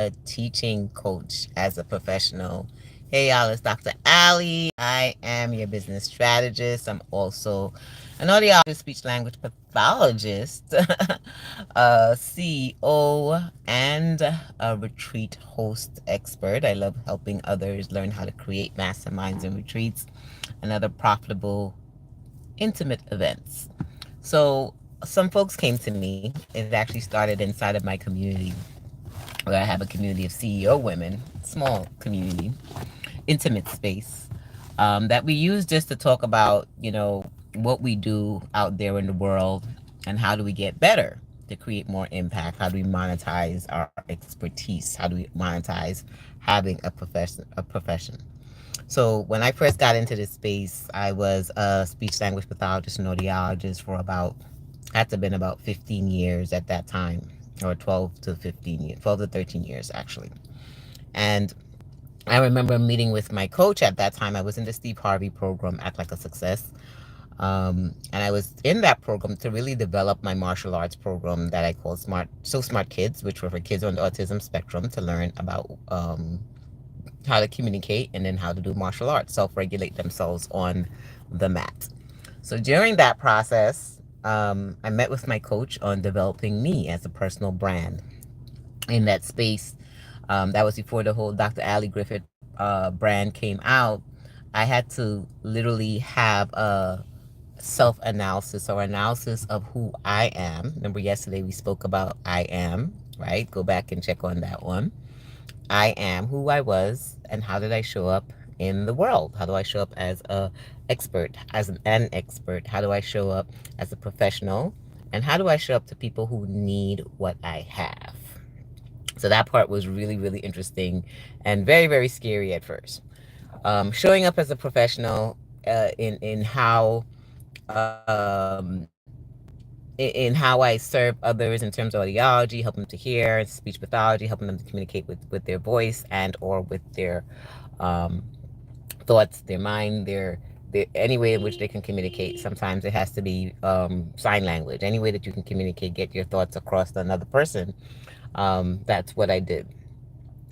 a teaching coach as a professional. Hey y'all, it's Dr. Ali. I am your business strategist. I'm also an audiologist, speech language pathologist, a CEO, and a retreat host expert. I love helping others learn how to create masterminds and retreats and other profitable, intimate events. So some folks came to me. It actually started inside of my community where I have a community of CEO women, small community, intimate space that we use just to talk about, what we do out there in the world and how do we get better to create more impact. How do we monetize our expertise? How do we monetize having a profession? So when I first got into this space, I was a speech language pathologist and audiologist for about, had to have been about 15 years at that time, or 12 to 15 years, 12 to 13 years actually. And I remember meeting with my coach at that time. I was in the Steve Harvey program, Act Like a Success. And I was in that program to really develop my martial arts program that I called Smart Kids, which were for kids on the autism spectrum to learn about how to communicate and then how to do martial arts, self-regulate themselves on the mat. So during that process, I met with my coach on developing me as a personal brand in that space. That was before the whole Dr. Ali Griffith brand came out. I had to literally have a self analysis or analysis of who I am. Remember, yesterday we spoke about I am, right? Go back and check on that one. I am who I was, and how did I show up in the world? How do I show up as a expert, as an expert? How do I show up as a professional? And how do I show up to people who need what I have? So that part was really, really interesting and very, very scary at first. Showing up as a professional in how in how I serve others in terms of audiology, helping them to hear, speech pathology, helping them to communicate with their voice and or with their um, thoughts, their mind, their any way in which they can communicate. Sometimes it has to be sign language. Any way that you can communicate, get your thoughts across to another person. That's what I did.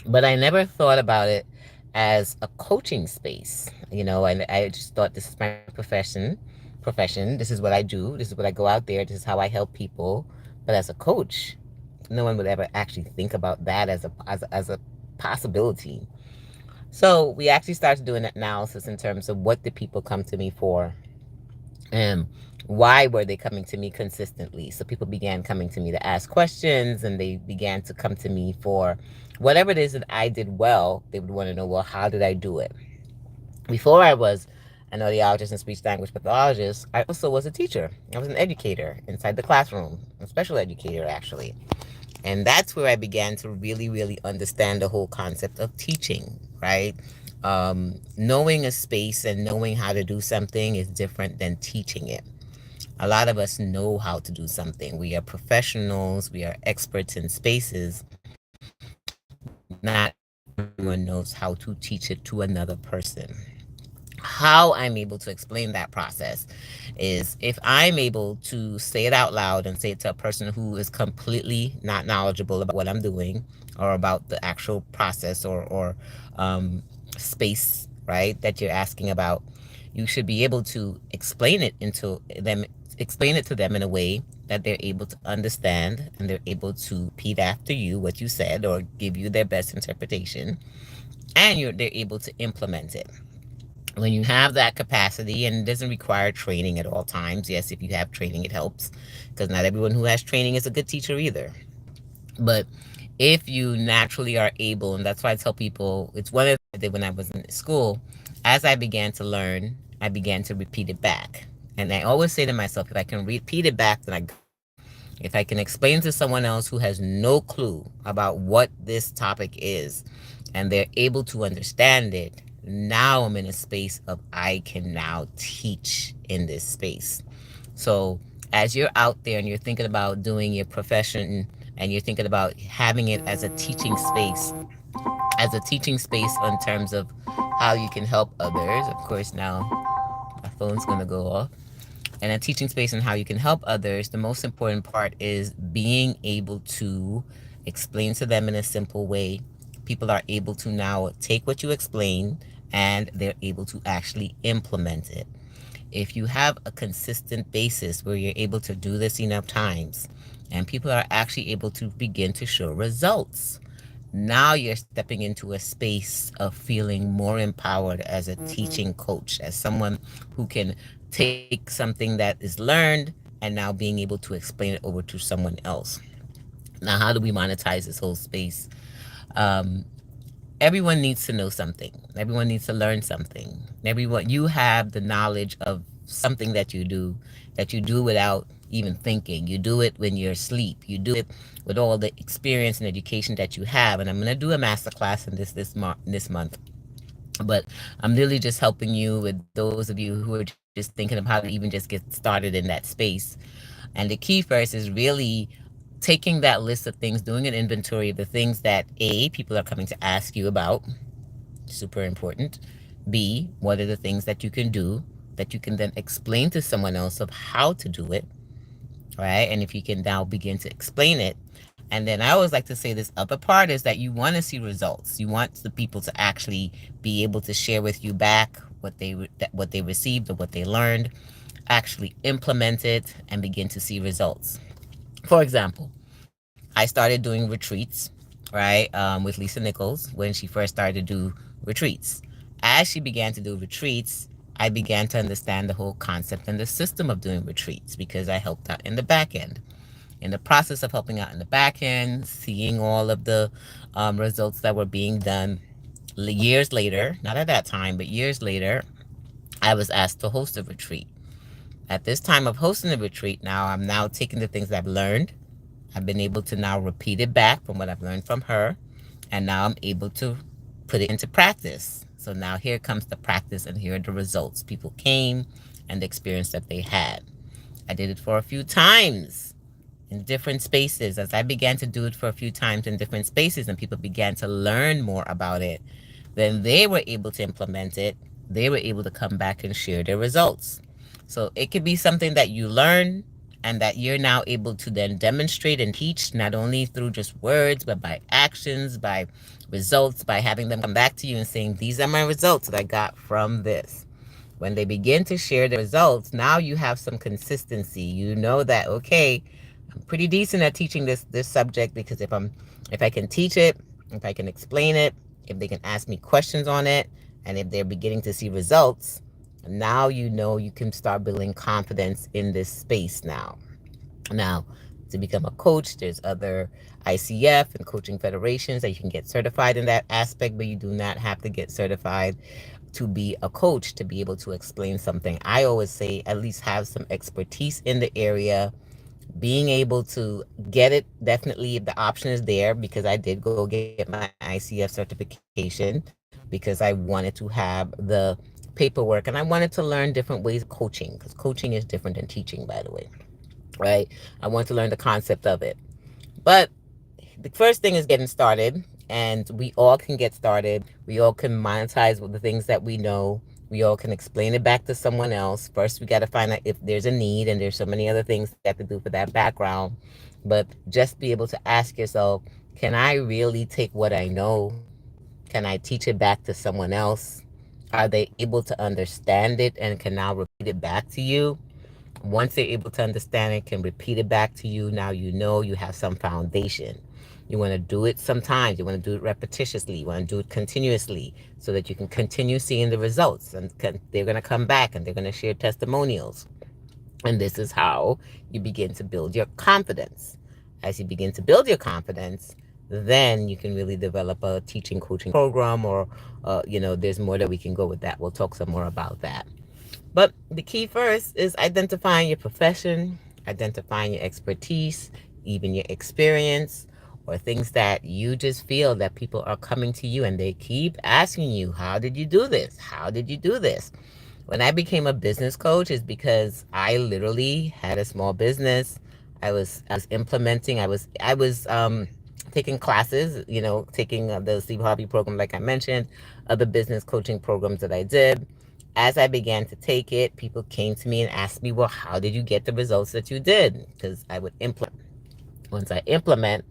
But I never thought about it as a coaching space, and I just thought this is my profession. This is what I do. This is what I go out there. This is how I help people. But as a coach, no one would ever actually think about that as a possibility. So we actually started doing an analysis in terms of what did people come to me for, and why were they coming to me consistently. So people began coming to me to ask questions, and they began to come to me for whatever it is that I did well. They would want to know, well, how did I do it? Before I was an audiologist and speech language pathologist, I also was a teacher. I was an educator inside the classroom, a special educator actually. And that's where I began to really, really understand the whole concept of teaching, right? Knowing a space and knowing how to do something is different than teaching it. A lot of us know how to do something. We are professionals, we are experts in spaces. Not everyone knows how to teach it to another person. How I'm able to explain that process is if I'm able to say it out loud and say it to a person who is completely not knowledgeable about what I'm doing or about the actual process or space, right, that you're asking about, you should be able to explain it to them in a way that they're able to understand and they're able to repeat after you what you said or give you their best interpretation, and they're able to implement it. When you have that capacity, and it doesn't require training at all times. Yes, if you have training, it helps, because not everyone who has training is a good teacher either. But if you naturally are able, and that's why I tell people, it's one of the things I did when I was in school. As I began to learn, I began to repeat it back. And I always say to myself, if I can repeat it back, then I got it. If I can explain to someone else who has no clue about what this topic is and they're able to understand it, now I'm in a space of I can now teach in this space. So as you're out there and you're thinking about doing your profession and you're thinking about having it as a teaching space in terms of how you can help others, of course, now my phone's going to go off, and a teaching space on how you can help others, the most important part is being able to explain to them in a simple way. People are able to now take what you explain and they're able to actually implement it. If you have a consistent basis where you're able to do this enough times and people are actually able to begin to show results, now you're stepping into a space of feeling more empowered as a teaching coach, as someone who can take something that is learned and now being able to explain it over to someone else. Now, how do we monetize this whole space? Um, Everyone needs to know something. Everyone needs to learn something. Everyone, you have the knowledge of something that you do without even thinking. You do it when you're asleep. You do it with all the experience and education that you have. And I'm going to do a master class in this month. But I'm really just helping you with those of you who are just thinking of how to even just get started in that space. And the key first is really taking that list of things, doing an inventory of the things that A, people are coming to ask you about, super important. B, what are the things that you can do that you can then explain to someone else of how to do it, right? And if you can now begin to explain it. And then I always like to say this other part is that you want to see results. You want the people to actually be able to share with you back what they received or what they learned, actually implement it and begin to see results. For example, I started doing retreats, right, with Lisa Nichols when she first started to do retreats. As she began to do retreats, I began to understand the whole concept and the system of doing retreats because I helped out in the back end. In the process of helping out in the back end, seeing all of the results that were being done, years later, not at that time, but years later, I was asked to host a retreat. At this time of hosting the retreat, now I'm now taking the things that I've learned. I've been able to now repeat it back from what I've learned from her. And now I'm able to put it into practice. So now here comes the practice and here are the results. People came and the experience that they had. I did it for a few times in different spaces. As I began to do it for a few times in different spaces and people began to learn more about it, then they were able to implement it. They were able to come back and share their results. So it could be something that you learn and that you're now able to then demonstrate and teach, not only through just words, but by actions, by results, by having them come back to you and saying, these are my results that I got from this. When they begin to share the results, now you have some consistency. You know that, okay, I'm pretty decent at teaching this subject because if I can teach it, if I can explain it, if they can ask me questions on it, and if they're beginning to see results, now you know you can start building confidence in this space now. Now, to become a coach, there's other ICF and coaching federations that you can get certified in that aspect, but you do not have to get certified to be a coach to be able to explain something. I always say at least have some expertise in the area. Being able to get it, definitely if the option is there, because I did go get my ICF certification because I wanted to have the paperwork and I wanted to learn different ways of coaching, because coaching is different than teaching, by the way, right? I want to learn the concept of it. But the first thing is getting started, and we all can get started. We all can monetize with the things that we know. We all can explain it back to someone else. First, we got to find out if there's a need, and there's so many other things that you have to do for that background. But just be able to ask yourself, can I really take what I know? Can I teach it back to someone else? Are they able to understand it and can now repeat it back to you? Once they're able to understand it, can repeat it back to you, now you know you have some foundation. You want to do it sometimes. You want to do it repetitiously. You want to do it continuously so that you can continue seeing the results. And they're going to come back and they're going to share testimonials. And this is how you begin to build your confidence. As you begin to build your confidence, then you can really develop a teaching coaching program, or, there's more that we can go with that. We'll talk some more about that. But the key first is identifying your profession, identifying your expertise, even your experience, or things that you just feel that people are coming to you and they keep asking you, how did you do this? How did you do this? When I became a business coach is because I literally had a small business. I was implementing. I was taking classes. Taking the Sleep Hobby program, like I mentioned, other business coaching programs that I did. As I began to take it, people came to me and asked me, well, how did you get the results that you did? Because I would implement. Once I implement,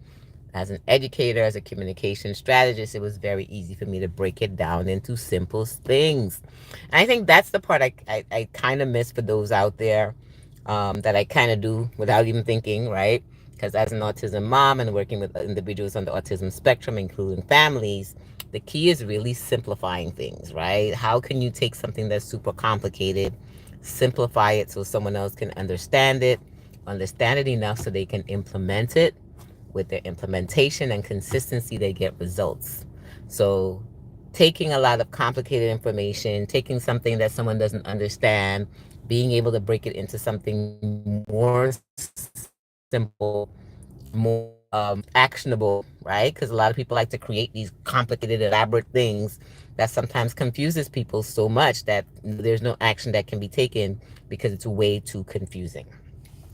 As an educator, as a communication strategist, it was very easy for me to break it down into simple things. And I think that's the part I kind of miss for those out there, that I kind of do without even thinking, right? Because as an autism mom and working with individuals on the autism spectrum, including families, the key is really simplifying things, right? How can you take something that's super complicated, simplify it so someone else can understand it enough so they can implement it. With their implementation and consistency, they get results. So, taking a lot of complicated information, taking something that someone doesn't understand, being able to break it into something more simple, more actionable, right? Because a lot of people like to create these complicated, elaborate things that sometimes confuses people so much that there's no action that can be taken because it's way too confusing.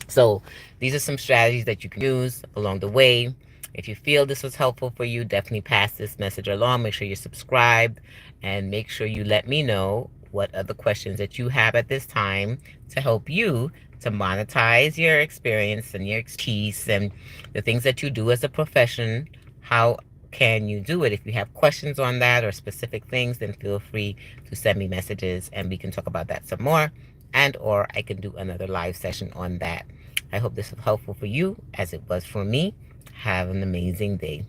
So these are some strategies that you can use along the way. If you feel this was helpful for you, definitely pass this message along. Make sure you're subscribed and make sure you let me know what other questions that you have at this time to help you to monetize your experience and your expertise and the things that you do as a profession. How can you do it? If you have questions on that or specific things, then feel free to send me messages and we can talk about that some more, and or I can do another live session on that. I hope this was helpful for you as it was for me. Have an amazing day.